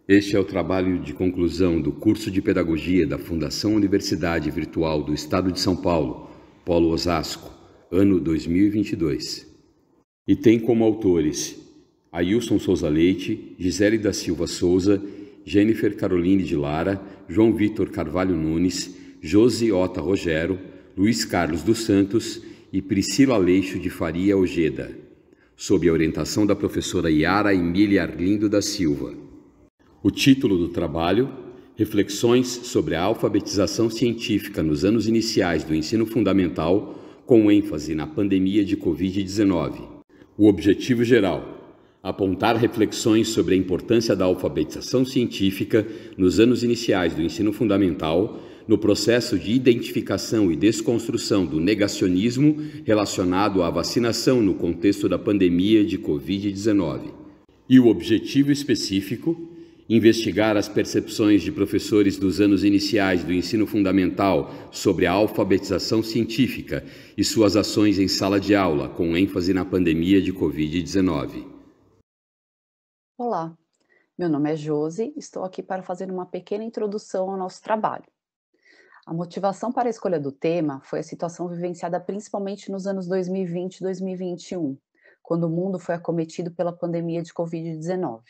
Este é o trabalho de conclusão do curso de Pedagogia da Fundação Universidade Virtual do Estado de São Paulo, Polo Osasco, ano 2022. E tem como autores Ailson Souza Leite, Gisele da Silva Souza, Jennifer Caroline de Lara, João Vitor Carvalho Nunes, Josi Ota Rogero, Luiz Carlos dos Santos e Priscila Aleixo de Faria Ojeda, sob a orientação da professora Yara Emília Arlindo da Silva. O título do trabalho: Reflexões sobre a alfabetização científica nos anos iniciais do ensino fundamental, com ênfase na pandemia de Covid-19. O objetivo geral: apontar reflexões sobre a importância da alfabetização científica nos anos iniciais do ensino fundamental, no processo de identificação e desconstrução do negacionismo relacionado à vacinação no contexto da pandemia de Covid-19. E o objetivo específico: investigar as percepções de professores dos anos iniciais do ensino fundamental sobre a alfabetização científica e suas ações em sala de aula, com ênfase na pandemia de Covid-19. Olá, meu nome é Josi, estou aqui para fazer uma pequena introdução ao nosso trabalho. A motivação para a escolha do tema foi a situação vivenciada principalmente nos anos 2020 e 2021, quando o mundo foi acometido pela pandemia de Covid-19.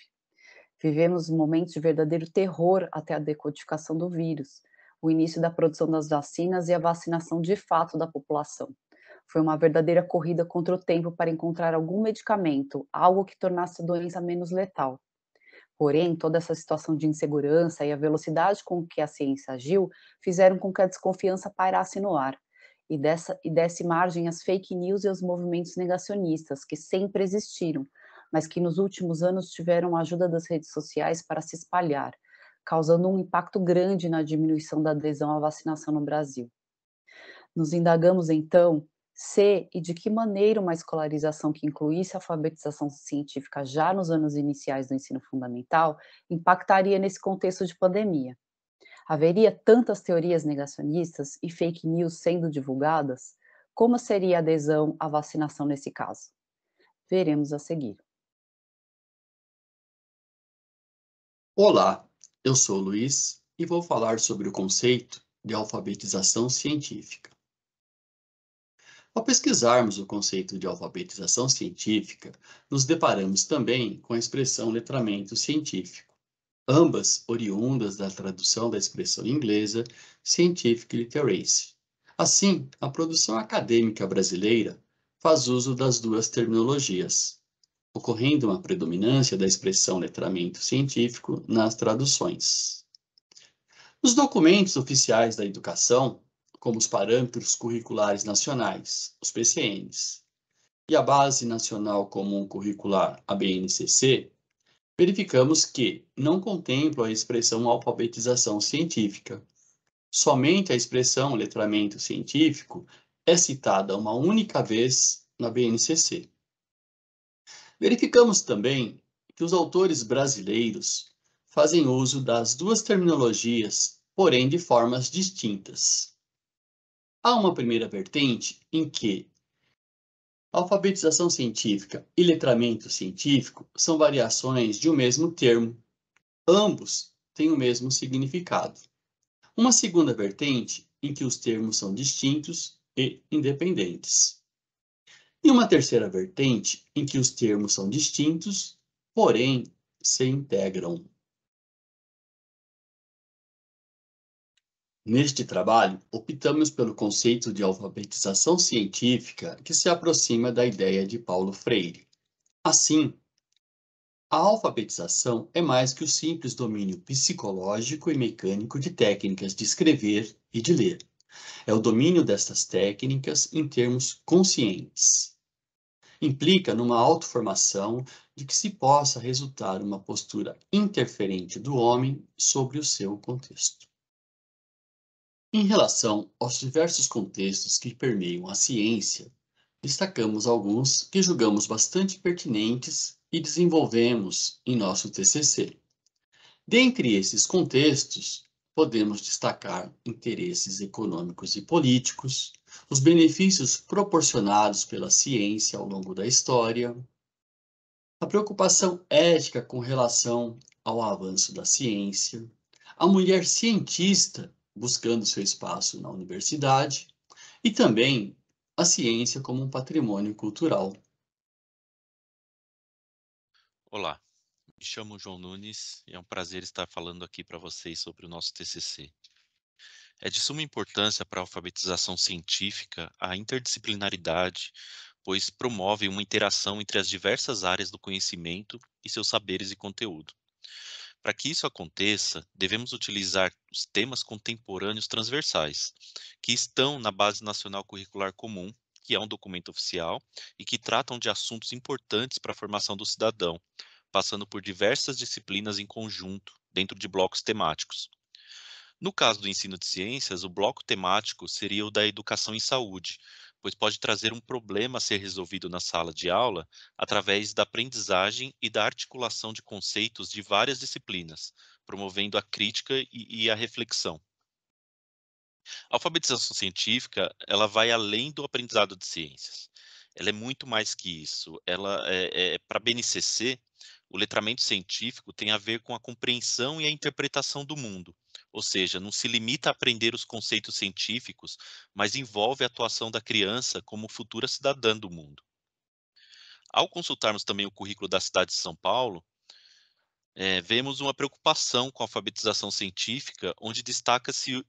Vivemos momentos de verdadeiro terror até a decodificação do vírus, o início da produção das vacinas e a vacinação de fato da população. Foi uma verdadeira corrida contra o tempo para encontrar algum medicamento, algo que tornasse a doença menos letal. Porém, toda essa situação de insegurança e a velocidade com que a ciência agiu fizeram com que a desconfiança pairasse no ar e desse margem às fake news e aos movimentos negacionistas, que sempre existiram, mas que nos últimos anos tiveram a ajuda das redes sociais para se espalhar, causando um impacto grande na diminuição da adesão à vacinação no Brasil. Nos indagamos, então, se e de que maneira uma escolarização que incluísse a alfabetização científica já nos anos iniciais do ensino fundamental impactaria nesse contexto de pandemia. Haveria tantas teorias negacionistas e fake news sendo divulgadas? Como seria a adesão à vacinação nesse caso? Veremos a seguir. Olá, eu sou o Luiz e vou falar sobre o conceito de alfabetização científica. Ao pesquisarmos o conceito de alfabetização científica, nos deparamos também com a expressão letramento científico, ambas oriundas da tradução da expressão inglesa scientific literacy. Assim, a produção acadêmica brasileira faz uso das duas terminologias, ocorrendo uma predominância da expressão letramento científico nas traduções. Os documentos oficiais da educação, como os Parâmetros Curriculares Nacionais, os PCNs, e a Base Nacional Comum Curricular, a BNCC, verificamos que não contemplam a expressão alfabetização científica. Somente a expressão letramento científico é citada uma única vez na BNCC. Verificamos também que os autores brasileiros fazem uso das duas terminologias, porém de formas distintas. Há uma primeira vertente em que alfabetização científica e letramento científico são variações de um mesmo termo. Ambos têm o mesmo significado. Uma segunda vertente em que os termos são distintos e independentes. E uma terceira vertente em que os termos são distintos, porém se integram. Neste trabalho, optamos pelo conceito de alfabetização científica que se aproxima da ideia de Paulo Freire. Assim, a alfabetização é mais que o simples domínio psicológico e mecânico de técnicas de escrever e de ler. É o domínio destas técnicas em termos conscientes. Implica numa autoformação de que se possa resultar uma postura interferente do homem sobre o seu contexto. Em relação aos diversos contextos que permeiam a ciência, destacamos alguns que julgamos bastante pertinentes e desenvolvemos em nosso TCC. Dentre esses contextos, podemos destacar interesses econômicos e políticos, os benefícios proporcionados pela ciência ao longo da história, a preocupação ética com relação ao avanço da ciência, a mulher cientista buscando seu espaço na universidade e também a ciência como um patrimônio cultural. Olá, me chamo João Nunes e é um prazer estar falando aqui para vocês sobre o nosso TCC. É de suma importância para a alfabetização científica a interdisciplinaridade, pois promove uma interação entre as diversas áreas do conhecimento e seus saberes e conteúdo. Para que isso aconteça, devemos utilizar os temas contemporâneos transversais, que estão na Base Nacional Curricular Comum, que é um documento oficial e que tratam de assuntos importantes para a formação do cidadão, passando por diversas disciplinas em conjunto, dentro de blocos temáticos. No caso do ensino de ciências, o bloco temático seria o da educação em saúde, pois pode trazer um problema a ser resolvido na sala de aula através da aprendizagem e da articulação de conceitos de várias disciplinas, promovendo a crítica e a reflexão. A alfabetização científica, ela vai além do aprendizado de ciências. Ela é muito mais que isso. Para a BNCC, o letramento científico tem a ver com a compreensão e a interpretação do mundo. Ou seja, não se limita a aprender os conceitos científicos, mas envolve a atuação da criança como futura cidadã do mundo. Ao consultarmos também o currículo da cidade de São Paulo, vemos uma preocupação com a alfabetização científica, onde destaca-se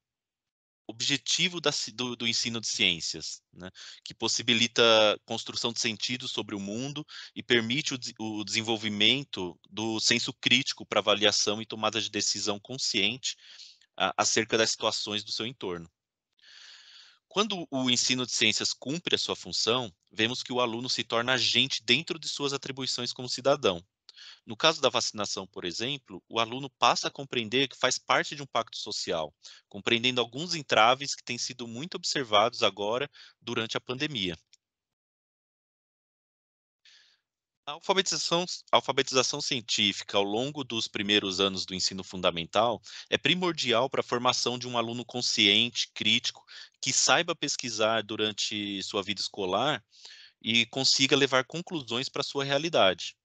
objetivo do ensino de ciências, né, que possibilita construção de sentido sobre o mundo e permite o desenvolvimento do senso crítico para avaliação e tomada de decisão consciente acerca das situações do seu entorno. Quando o ensino de ciências cumpre a sua função, vemos que o aluno se torna agente dentro de suas atribuições como cidadão. No caso da vacinação, por exemplo, o aluno passa a compreender que faz parte de um pacto social, compreendendo alguns entraves que têm sido muito observados agora durante a pandemia. A alfabetização científica ao longo dos primeiros anos do ensino fundamental é primordial para a formação de um aluno consciente, crítico, que saiba pesquisar durante sua vida escolar e consiga levar conclusões para a sua realidade.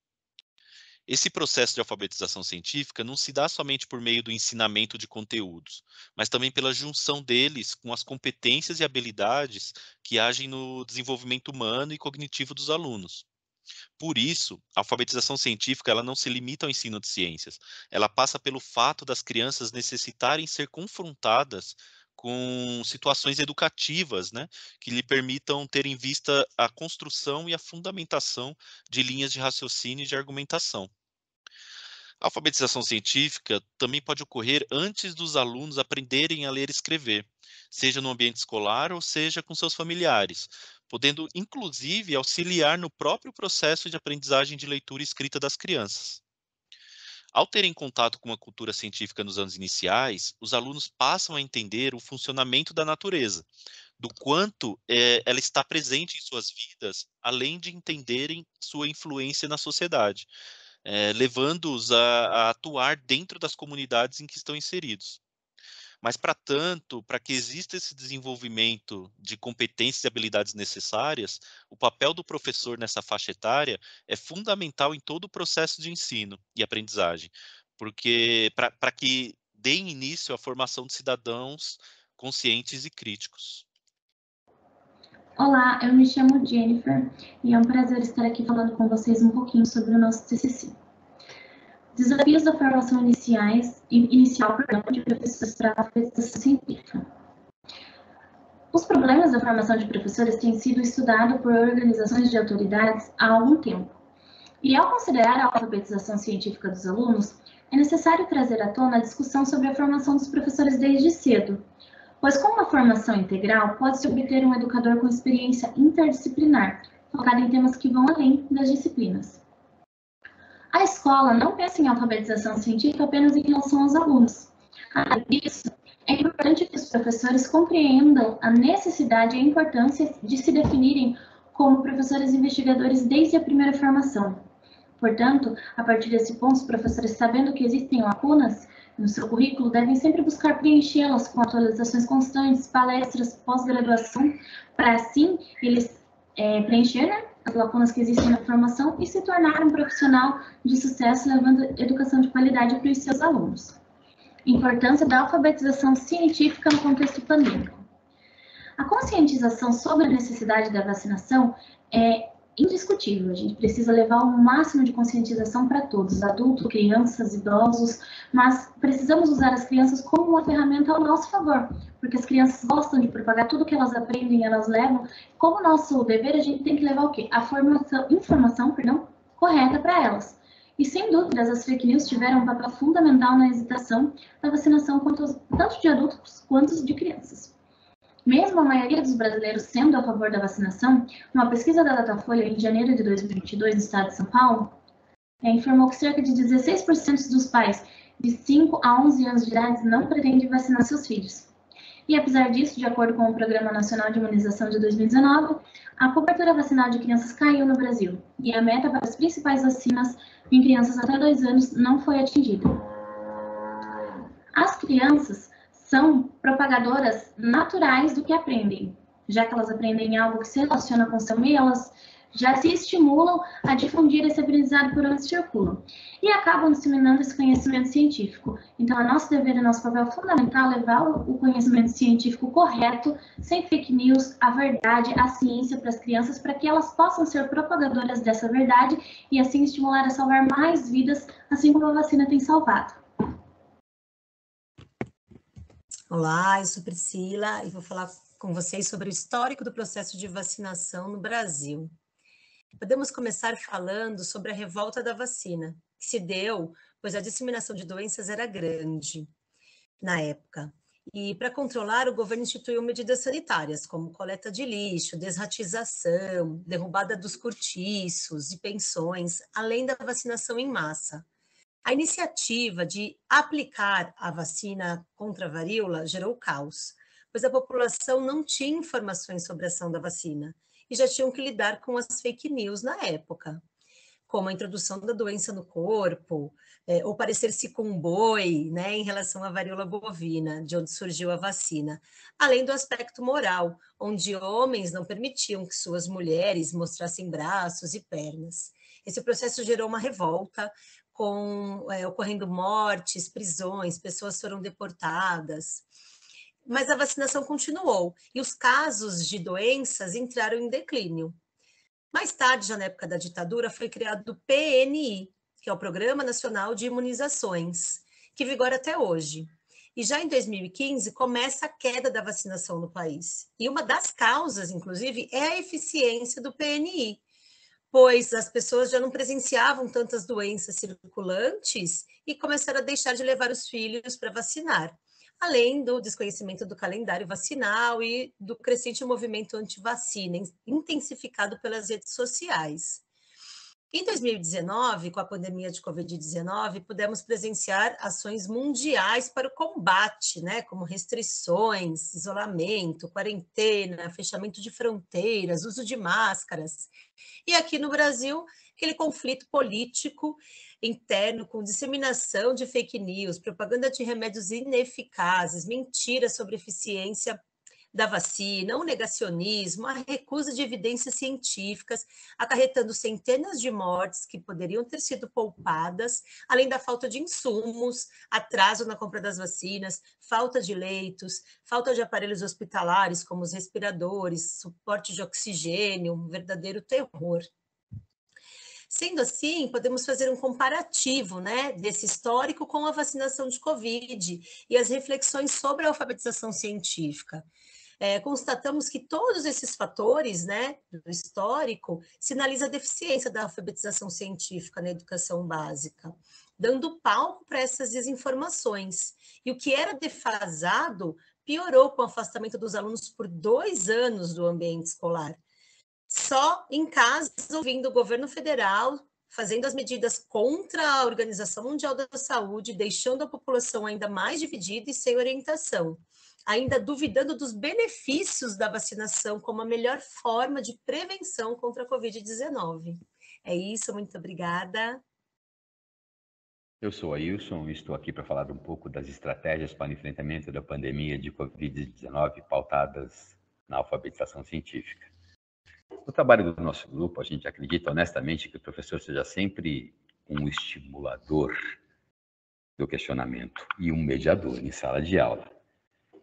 Esse processo de alfabetização científica não se dá somente por meio do ensinamento de conteúdos, mas também pela junção deles com as competências e habilidades que agem no desenvolvimento humano e cognitivo dos alunos. Por isso, a alfabetização científica ela não se limita ao ensino de ciências. Ela passa pelo fato das crianças necessitarem ser confrontadas com situações educativas, né, que lhe permitam ter em vista a construção e a fundamentação de linhas de raciocínio e de argumentação. A alfabetização científica também pode ocorrer antes dos alunos aprenderem a ler e escrever, seja no ambiente escolar ou seja com seus familiares, podendo inclusive auxiliar no próprio processo de aprendizagem de leitura e escrita das crianças. Ao terem contato com a cultura científica nos anos iniciais, os alunos passam a entender o funcionamento da natureza, do quanto ela está presente em suas vidas, além de entenderem sua influência na sociedade, levando-os a atuar dentro das comunidades em que estão inseridos. Mas, para tanto, para que exista esse desenvolvimento de competências e habilidades necessárias, o papel do professor nessa faixa etária é fundamental em todo o processo de ensino e aprendizagem, porque para que deem início à formação de cidadãos conscientes e críticos. Olá, eu me chamo Jennifer e é um prazer estar aqui falando com vocês um pouquinho sobre o nosso TCC. Desafios da formação inicial de professores para a alfabetização científica. Os problemas da formação de professores têm sido estudados por organizações de autoridades há algum tempo. E ao considerar a alfabetização científica dos alunos, é necessário trazer à tona a discussão sobre a formação dos professores desde cedo, pois com uma formação integral pode-se obter um educador com experiência interdisciplinar, focado em temas que vão além das disciplinas. A escola não pensa em alfabetização científica apenas em relação aos alunos. Além disso, é importante que os professores compreendam a necessidade e a importância de se definirem como professores investigadores desde a primeira formação. Portanto, a partir desse ponto, os professores, sabendo que existem lacunas no seu currículo, devem sempre buscar preenchê-las com atualizações constantes, palestras, pós-graduação, para assim eles preencher, né, as lacunas que existem na formação e se tornar um profissional de sucesso, levando educação de qualidade para os seus alunos. Importância da alfabetização científica no contexto pandêmico. A conscientização sobre a necessidade da vacinação é indiscutível. A gente precisa levar o máximo de conscientização para todos, adultos, crianças, idosos, mas precisamos usar as crianças como uma ferramenta ao nosso favor, porque as crianças gostam de propagar tudo que elas aprendem, elas levam. Como nosso dever, a gente tem que levar o quê? A informação correta para elas. E, sem dúvidas, as fake news tiveram um papel fundamental na hesitação da vacinação, tanto de adultos quanto de crianças. Mesmo a maioria dos brasileiros sendo a favor da vacinação, uma pesquisa da Datafolha em janeiro de 2022 no estado de São Paulo informou que cerca de 16% dos pais de 5 a 11 anos de idade não pretendem vacinar seus filhos. E apesar disso, de acordo com o Programa Nacional de Imunização de 2019, a cobertura vacinal de crianças caiu no Brasil e a meta para as principais vacinas em crianças até 2 anos não foi atingida. As crianças são propagadoras naturais do que aprendem. Já que elas aprendem algo que se relaciona com o seu meio, elas já se estimulam a difundir esse aprendizado por onde circulam e acabam disseminando esse conhecimento científico. Então, é nosso dever e nosso papel fundamental levar o conhecimento científico correto, sem fake news, a verdade, a ciência para as crianças, para que elas possam ser propagadoras dessa verdade e assim estimular a salvar mais vidas, assim como a vacina tem salvado. Olá, eu sou Priscila e vou falar com vocês sobre o histórico do processo de vacinação no Brasil. Podemos começar falando sobre a revolta da vacina, que se deu pois a disseminação de doenças era grande na época. E para controlar, o governo instituiu medidas sanitárias, como coleta de lixo, desratização, derrubada dos cortiços e pensões, além da vacinação em massa. A iniciativa de aplicar a vacina contra a varíola gerou caos, pois a população não tinha informações sobre a ação da vacina e já tinham que lidar com as fake news na época, como a introdução da doença no corpo, ou parecer-se com um boi, né, em relação à varíola bovina, de onde surgiu a vacina, além do aspecto moral, onde homens não permitiam que suas mulheres mostrassem braços e pernas. Esse processo gerou uma revolta, ocorrendo mortes, prisões, pessoas foram deportadas. Mas a vacinação continuou e os casos de doenças entraram em declínio. Mais tarde, já na época da ditadura, foi criado o PNI, que é o Programa Nacional de Imunizações, que vigora até hoje. E já em 2015 começa a queda da vacinação no país. E uma das causas, inclusive, é a eficiência do PNI, pois as pessoas já não presenciavam tantas doenças circulantes e começaram a deixar de levar os filhos para vacinar, além do desconhecimento do calendário vacinal e do crescente movimento anti-vacina, intensificado pelas redes sociais. Em 2019, com a pandemia de Covid-19, pudemos presenciar ações mundiais para o combate, né, como restrições, isolamento, quarentena, fechamento de fronteiras, uso de máscaras. E aqui no Brasil, aquele conflito político interno com disseminação de fake news, propaganda de remédios ineficazes, mentiras sobre eficiência da vacina, o negacionismo, a recusa de evidências científicas, acarretando centenas de mortes que poderiam ter sido poupadas, além da falta de insumos, atraso na compra das vacinas, falta de leitos, falta de aparelhos hospitalares, como os respiradores, suporte de oxigênio, um verdadeiro terror. Sendo assim, podemos fazer um comparativo, né, desse histórico com a vacinação de Covid e as reflexões sobre a alfabetização científica. Constatamos que todos esses fatores, né, do histórico, sinalizam a deficiência da alfabetização científica na educação básica, dando palco para essas desinformações. E o que era defasado piorou com o afastamento dos alunos por 2 anos do ambiente escolar. Só em casa, ouvindo o governo federal fazendo as medidas contra a Organização Mundial da Saúde, deixando a população ainda mais dividida e sem orientação, ainda duvidando dos benefícios da vacinação como a melhor forma de prevenção contra a Covid-19. É isso, muito obrigada. Eu sou Ailson e estou aqui para falar um pouco das estratégias para o enfrentamento da pandemia de Covid-19 pautadas na alfabetização científica. No trabalho do nosso grupo, a gente acredita honestamente que o professor seja sempre um estimulador do questionamento e um mediador em sala de aula.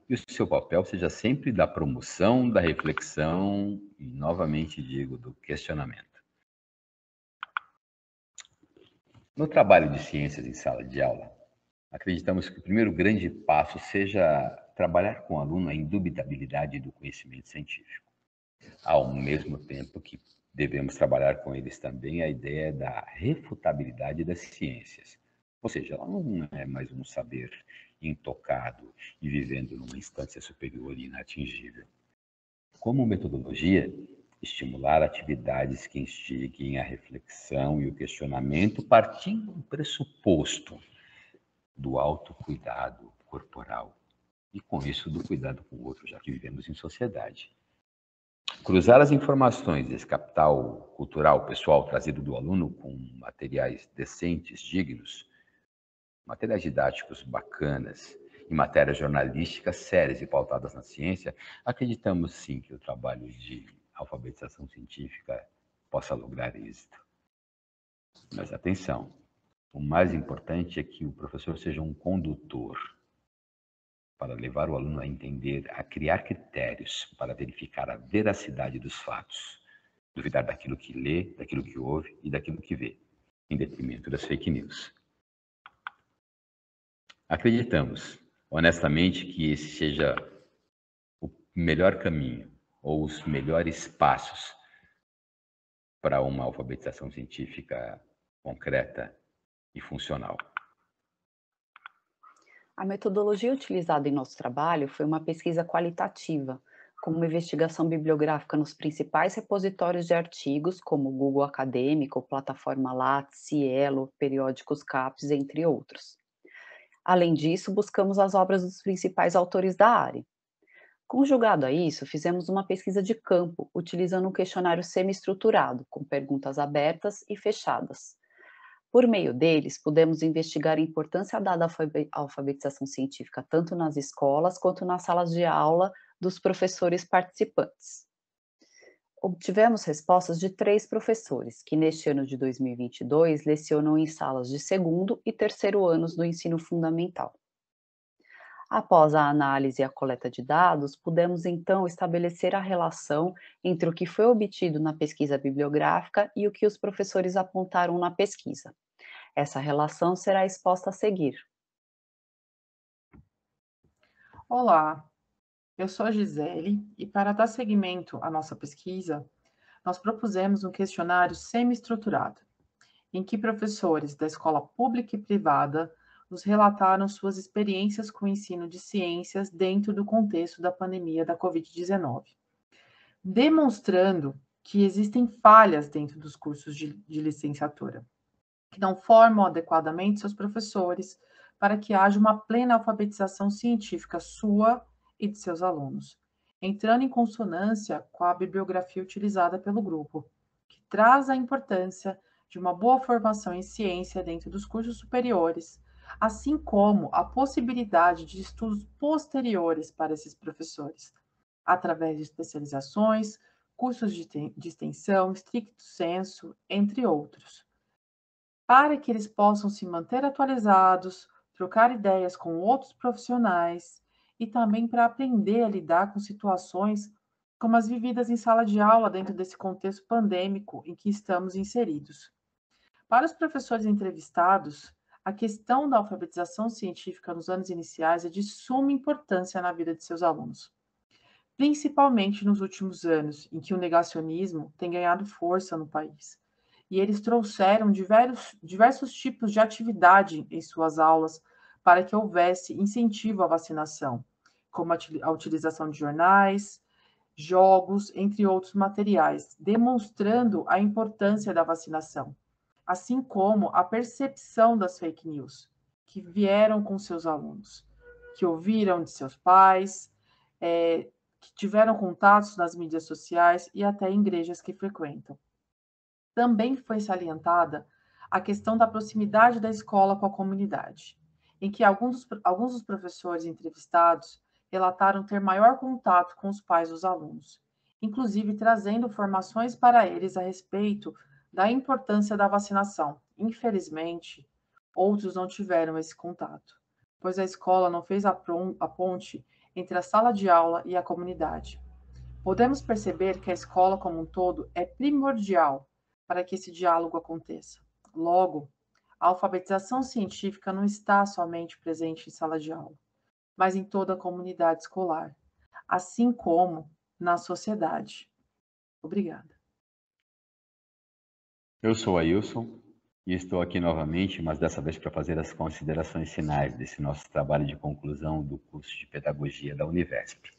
E o seu papel seja sempre da promoção, da reflexão e, novamente digo, do questionamento. No trabalho de ciências em sala de aula, acreditamos que o primeiro grande passo seja trabalhar com o aluno a indubitabilidade do conhecimento científico, ao mesmo tempo que devemos trabalhar com eles também a ideia da refutabilidade das ciências. Ou seja, ela não é mais um saber intocado e vivendo numa instância superior e inatingível. Como metodologia, estimular atividades que instiguem a reflexão e o questionamento partindo do pressuposto do autocuidado corporal e, com isso, do cuidado com o outro, já que vivemos em sociedade. Cruzar as informações desse capital cultural pessoal trazido do aluno com materiais decentes, dignos, materiais didáticos bacanas e matérias jornalísticas sérias e pautadas na ciência, acreditamos sim que o trabalho de alfabetização científica possa lograr êxito. Mas atenção, o mais importante é que o professor seja um condutor para levar o aluno a entender, a criar critérios para verificar a veracidade dos fatos, duvidar daquilo que lê, daquilo que ouve e daquilo que vê, em detrimento das fake news. Acreditamos, honestamente, que esse seja o melhor caminho ou os melhores passos para uma alfabetização científica concreta e funcional. A metodologia utilizada em nosso trabalho foi uma pesquisa qualitativa, com uma investigação bibliográfica nos principais repositórios de artigos, como o Google Acadêmico, plataforma Lattes, Cielo, periódicos CAPES, entre outros. Além disso, buscamos as obras dos principais autores da área. Conjugado a isso, fizemos uma pesquisa de campo, utilizando um questionário semi-estruturado, com perguntas abertas e fechadas. Por meio deles, pudemos investigar a importância dada à alfabetização científica tanto nas escolas quanto nas salas de aula dos professores participantes. Obtivemos respostas de 3 professores, que neste ano de 2022 lecionam em salas de segundo e terceiro anos do ensino fundamental. Após a análise e a coleta de dados, pudemos então estabelecer a relação entre o que foi obtido na pesquisa bibliográfica e o que os professores apontaram na pesquisa. Essa relação será exposta a seguir. Olá, eu sou a Gisele e para dar seguimento à nossa pesquisa, nós propusemos um questionário semi-estruturado, em que professores da escola pública e privada nos relataram suas experiências com o ensino de ciências dentro do contexto da pandemia da Covid-19, demonstrando que existem falhas dentro dos cursos de licenciatura, que não formam adequadamente seus professores para que haja uma plena alfabetização científica sua e de seus alunos, entrando em consonância com a bibliografia utilizada pelo grupo, que traz a importância de uma boa formação em ciência dentro dos cursos superiores, assim como a possibilidade de estudos posteriores para esses professores, através de especializações, cursos de extensão, stricto sensu, entre outros, para que eles possam se manter atualizados, trocar ideias com outros profissionais e também para aprender a lidar com situações como as vividas em sala de aula dentro desse contexto pandêmico em que estamos inseridos. Para os professores entrevistados, a questão da alfabetização científica nos anos iniciais é de suma importância na vida de seus alunos, principalmente nos últimos anos, em que o negacionismo tem ganhado força no país. E eles trouxeram diversos tipos de atividade em suas aulas para que houvesse incentivo à vacinação, como a utilização de jornais, jogos, entre outros materiais, demonstrando a importância da vacinação, assim como a percepção das fake news, que vieram com seus alunos, que ouviram de seus pais, que tiveram contatos nas mídias sociais e até em igrejas que frequentam. Também foi salientada a questão da proximidade da escola com a comunidade, em que alguns dos professores entrevistados relataram ter maior contato com os pais dos alunos, inclusive trazendo informações para eles a respeito da importância da vacinação. Infelizmente, outros não tiveram esse contato, pois a escola não fez a ponte entre a sala de aula e a comunidade. Podemos perceber que a escola como um todo é primordial para que esse diálogo aconteça. Logo, a alfabetização científica não está somente presente em sala de aula, mas em toda a comunidade escolar, assim como na sociedade. Obrigada. Eu sou Ailson e estou aqui novamente, mas dessa vez para fazer as considerações finais desse nosso trabalho de conclusão do curso de Pedagogia da Univesp.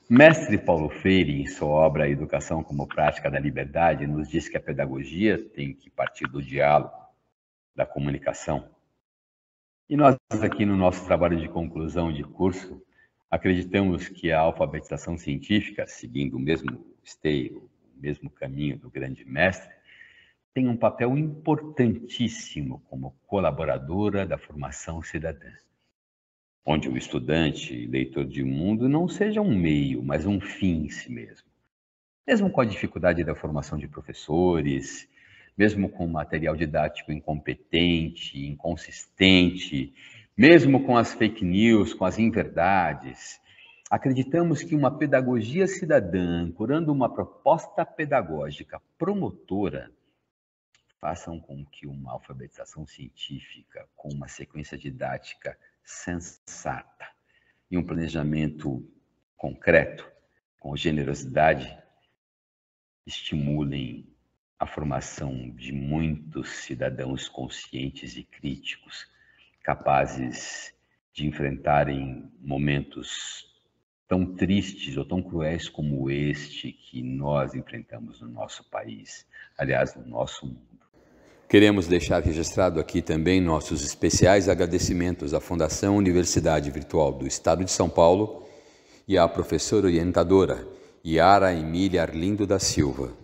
Mestre Paulo Freire, em sua obra A Educação como Prática da Liberdade, nos diz que a pedagogia tem que partir do diálogo, da comunicação. E nós aqui no nosso trabalho de conclusão de curso, acreditamos que a alfabetização científica, seguindo o mesmo esteio, o mesmo caminho do grande mestre, tem um papel importantíssimo como colaboradora da formação cidadã, onde o estudante, leitor de mundo, não seja um meio, mas um fim em si mesmo. Mesmo com a dificuldade da formação de professores, mesmo com material didático incompetente, inconsistente, mesmo com as fake news, com as inverdades, acreditamos que uma pedagogia cidadã, ancorando uma proposta pedagógica promotora, façam com que uma alfabetização científica com uma sequência didática sensata e um planejamento concreto, com generosidade, estimulem a formação de muitos cidadãos conscientes e críticos, capazes de enfrentarem momentos tão tristes ou tão cruéis como este que nós enfrentamos no nosso país, aliás, no nosso mundo. Queremos deixar registrado aqui também nossos especiais agradecimentos à Fundação Universidade Virtual do Estado de São Paulo e à professora orientadora Yara Emília Arlindo da Silva.